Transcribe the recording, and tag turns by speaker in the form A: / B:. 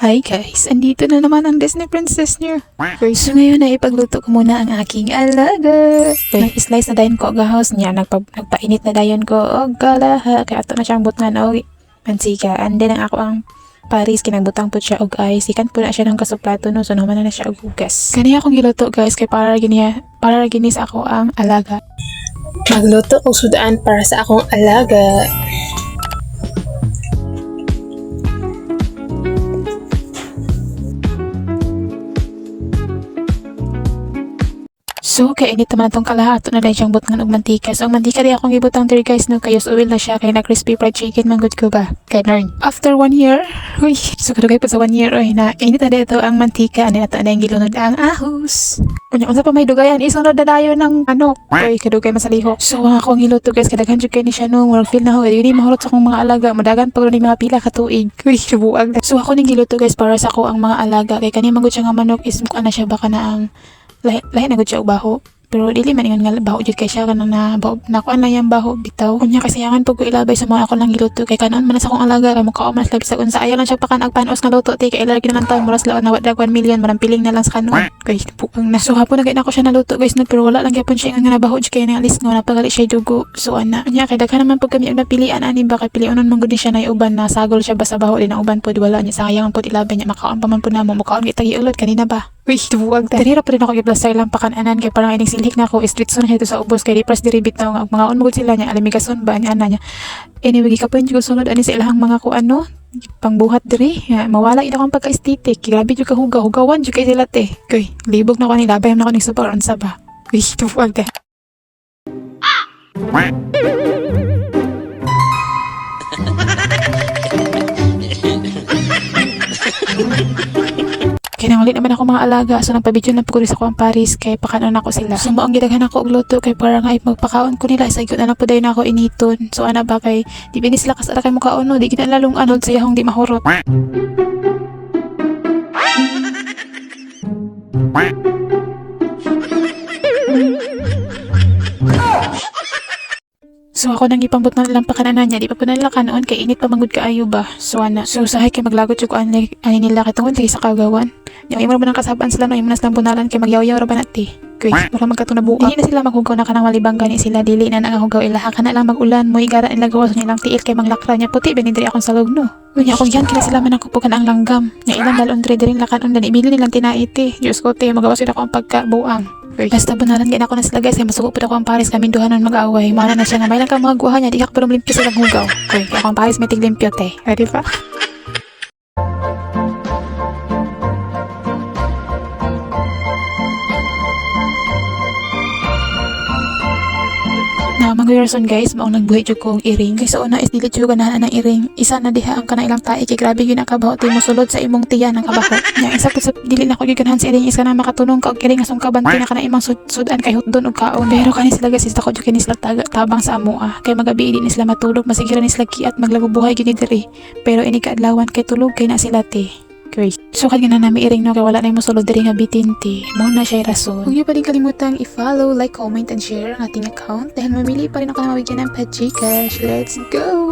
A: Hi guys, andito na naman ang Disney princess niyo. So ngayon ay ipagluto ko muna ang aking alaga. Nag-slice na dayon ko ang house niya, nagpainit na dayon ko og galaha, kaya ato na siyang butngan og mantika. And then ang ako ang Paris, kinagbutang po siya og ice. Ikan po na siya ng kasuplato no, so naman na siya og hugas. Kaniya akong giluto guys, kay para ginis ako ang alaga. Magluto og sudaan para sa akong alaga. So, kaya init naman itong kalahato na dahil siyang butngan og mantika. So, ang mantika di akong ibutang diri guys, no, kayos oil na siya, kaya na crispy fried chicken, manggod ko ba? Kaya learn. After 1 year, uy, so kadugay po sa 1 year, oy, na init na dito ang mantika, ano na ito na yung gilunod ang ahos. Unsa pa may dugayan, isunod na dayo ng manok. Uy, kadugay masalihok. So, ako ang iluto guys, kadaghan jud kay ni siya no, world feel na ho, hindi mahurot sa akong mga alaga, madagan pag ni mga pila ka tuig. Uy, subuag. So, ako ning giluto guys para sa ako ang mga alaga, kay kani manggod siya nga manok is mukha na siya baka na ang lahi na gud siya og baho. Pero dili man ingon nga baho jud kay siya kana na baho nakuan lang yang baho bitaw. Unya kasiyangan pug ko ilabay sa mga ako lang giluto kay kanon man sa akong alaga kay mukha man labi sa unsa ayaw lang siya pakan panos nga luto ti kay ilagi na lang taon muras laon na wad 1 million manang piling na lang sa kanon. Kay puang na. So hapon na ko siya naluto guys no, pero wala lang gyapon siya nga nabaho jud kay na alis nga napagali siya dugo. So ana unya kay daghan naman pug kami ang napilian ani ba kay pilionon man gud siya na uban na sagol siya basta baho din ang uban pud wala niya sayang pud ilabay niya makaon pa man pud namo mukhaon gitagi ulod kanina ba. Uy, tubuag ta. Kanira pa rin ako i-blaster lang pakananan kay parang ining silhik na ako street son heto sa ubos kay di pras diribit na nga mga unmugod sila niya alimigason ba ni ana niya. Anyway, gikapoy jud sunod ani sa ilahang mga ko ano pangbuhat diri mawala ina akong pagka-aesthetic grabe jud ka hugawan jud kay sila te. Koy, libog na ko ni labay na ko ni super unsa ba. Uy, tubuag ta. Kinangulit naman ako mga alaga, so nagpabidyo na po ko sa kuwang Paris kay pakanon ako sila. So maong gidaghan ako og luto kay para nga magpakaon ko nila sa gyud na po dayon ako initon. So ana ba kay di binis sila kasara kay mukaon no, di ginalalong anod sa iyang di mahurot. So ako nang ipambot na lang pakananan niya, di pa po nila kanoon kay init pa manggod kaayo ba. So ana, so sahay kay maglagot jud ko ani nila katungod kay sa kagawan. Yung imo man ang kasabaan sila no, imo nas lang bunalan kay magyaw-yaw ra ba nati. Kay para magkatunabuan. Dili na sila maghugaw na kanang malibang gani sila dili na nangahugaw ilaha kana lang magulan mo igara nila gawas nilang tiil kay manglakra niya puti benidri akong salog no. Unya kung yan kila sila man ang kupukan ang langgam. Nya ilang dalon tre diring lakanon dan ibili nilang tinaiti. Diyos ko te magawas ako ang pagkabuang. Basta bunalan gina ko na sila guys kay masuko pud ako ang Paris kami duhanon mag-away. Mana na siya nga may lang ka mga guha niya di ka pero limpyo sila hugaw. Kay ako ang Paris may tiglimpyo te. Ready pa? Na mag-reason guys, maong nagbuhi jud ko og iring. Kay sa una is dili jud ganahan ng iring. Isa na diha ang kana ilang tae kay grabe gyud ang kabaho ti mosulod sa imong tiyan ang kabaho. Nya isa pud sa dili na ko gyud ganahan sa iring is kana makatunong ka og iring asong kabanti na kana imong sudan kay hutdon og kaon. Pero kani sila guys is tako jud kini sila tabang sa amoa. Kay magabi di ni sila matulog, masigira ni sila kiat maglago-buhay gyud diri. Pero ini kaadlawan kay tulog kay na sila te. So kaya na nami iring no kay wala na yung musulod diri nga bitinti. Mo na siya rason. Huwag niyo pa rin kalimutang i-follow, like, comment, and share ang ating account dahil mamili pa rin ako na mabigyan ng pa-Gcash. Let's go!